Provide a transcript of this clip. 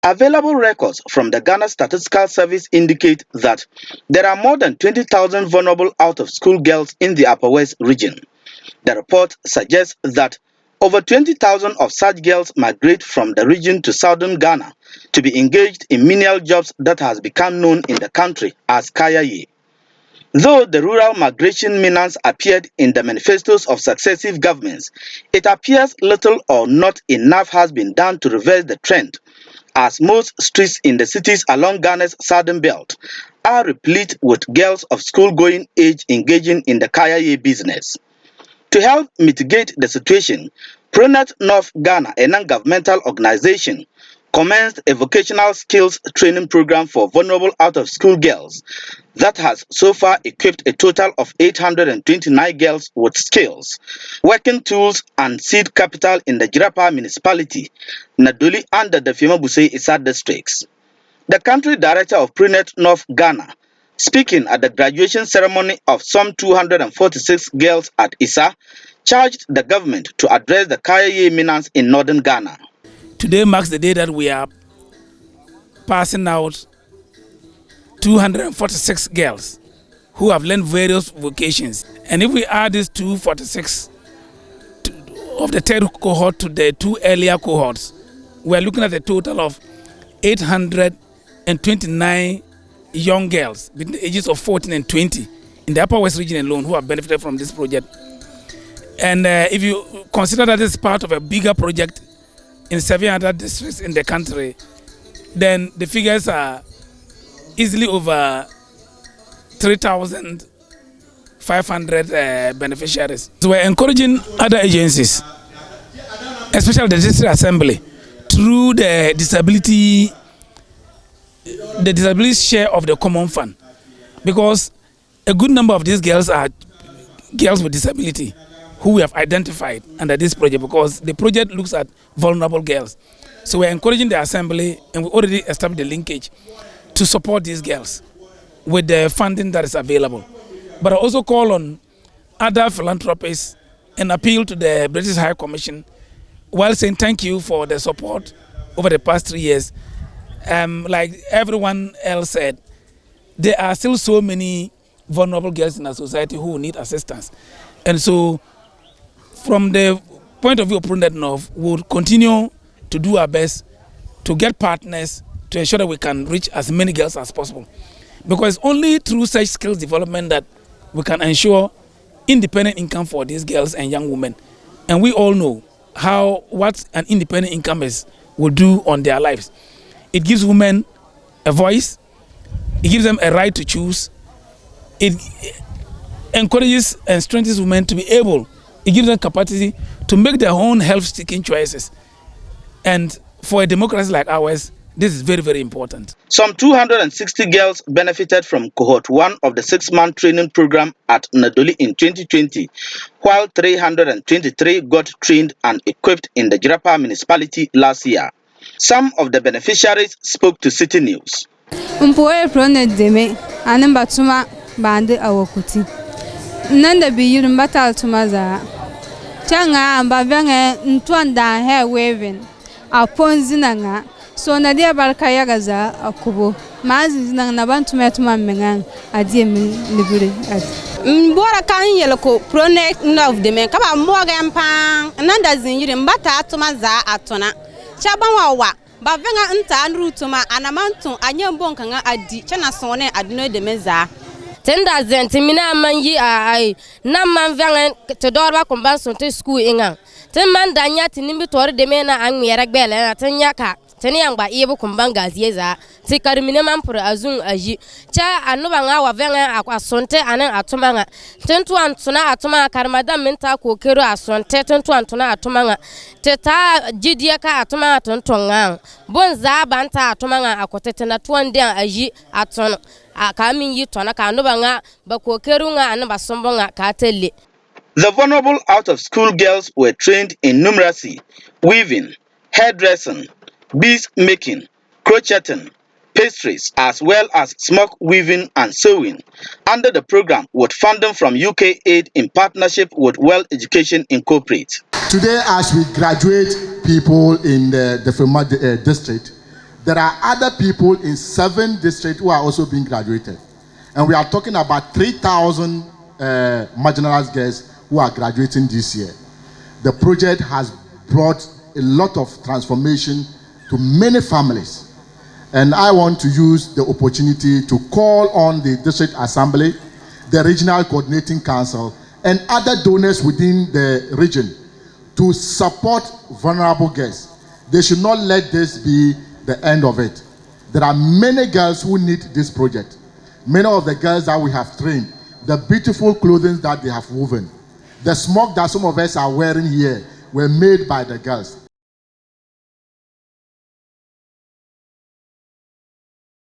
Available records from the Ghana Statistical Service indicate that there are more than 20,000 vulnerable out-of-school girls in the Upper West region. The report suggests that over 20,000 of such girls migrate from the region to southern Ghana to be engaged in menial jobs that has become known in the country as kayaye. Though the rural migration menace appeared in the manifestos of successive governments, it appears little or not enough has been done to reverse the trend, as most streets in the cities along Ghana's southern belt are replete with girls of school-going age engaging in the kayaye business. To help mitigate the situation, Pronet North Ghana, a non-governmental organization, commenced a vocational skills training program for vulnerable out-of-school girls that has so far equipped a total of 829 girls with skills, working tools and seed capital in the Jirapa municipality, Nadoli under the Fimabuse Issa districts. The country director of Pronet North Ghana, speaking at the graduation ceremony of some 246 girls at Issa, charged the government to address the kayaye menace in northern Ghana. Today marks the day that we are passing out 246 girls who have learned various vocations. And if we add these 246 of the third cohort to the two earlier cohorts, we are looking at a total of 829 young girls between the ages of 14 and 20 in the Upper West region alone who have benefited from this project. And if you consider that it's part of a bigger project in 700 districts in the country, then the figures are easily over 3,500 beneficiaries. So we're encouraging other agencies, especially the district assembly, through the disability share of the common fund, because a good number of these girls are girls with disability who we have identified under this project, because the project looks at vulnerable girls. So we're encouraging the assembly, and we already established the linkage to support these girls with the funding that is available. But I also call on other philanthropists and appeal to the British High Commission while saying thank you for the support over the past 3 years. Like everyone else said, there are still so many vulnerable girls in our society who need assistance. And so from the point of view of Pronet North, we'll continue to do our best to get partners to ensure that we can reach as many girls as possible. Because only through such skills development that we can ensure independent income for these girls and young women. And we all know what an independent income will do on their lives. It gives women a voice, it gives them a right to choose, it encourages and strengthens women to be able, it gives them capacity to make their own health-seeking choices. And for a democracy like ours, this is very, very important. Some 260 girls benefited from cohort 1 of the 6-month training program at Nadoli in 2020, while 323 got trained and equipped in the Jirapa municipality last year. Some of the beneficiaries spoke to Citi News. Nanda be you battle to Maza. Changa and Bavanga Ntwanda hair waving. Upon Zinanga, so Nadia Balkayagaza, a kubo. Mazin Nabantu Metuman, a dear Libri. Mbora kan yeloko Pronet North de men kaba Morgan Pang, Nanda Zin Bata to Maza atona. Chabawa, Bavenga Nta Rutuma, Anamantu, Anyam Bonkanga Adi, Chana Sone, Adno de Meza. Tenda zentimina manyi ai na manvanga to dorba kombanso to school inga ten man danya tinimbi tori de mena anwera gbele na tenya ka teni yangba yebo kombanga zieza ti karimine mampro azun aji cha anuba nga wavenga akwasonte anan atomanga tentu antuna atoma karmada menta ko kero asonte tentu antuna atomanga teta jidia ka atoma tontonga bonza banta atomanga akotete na tuande aji aton The vulnerable out-of-school girls were trained in numeracy, weaving, hairdressing, beads making, crocheting, pastries, as well as smock weaving and sewing, under the program with funding from UK Aid in partnership with World Education Incorporated. Today, as we graduate people in the Fema district, there are other people in 7 districts who are also being graduated. And we are talking about 3,000 marginalized girls who are graduating this year. The project has brought a lot of transformation to many families. And I want to use the opportunity to call on the district assembly, the regional coordinating council, and other donors within the region to support vulnerable girls. They should not let this be the end of it. There are many girls who need this project. Many of the girls that we have trained, the beautiful clothing that they have woven, the smock that some of us are wearing here were made by the girls.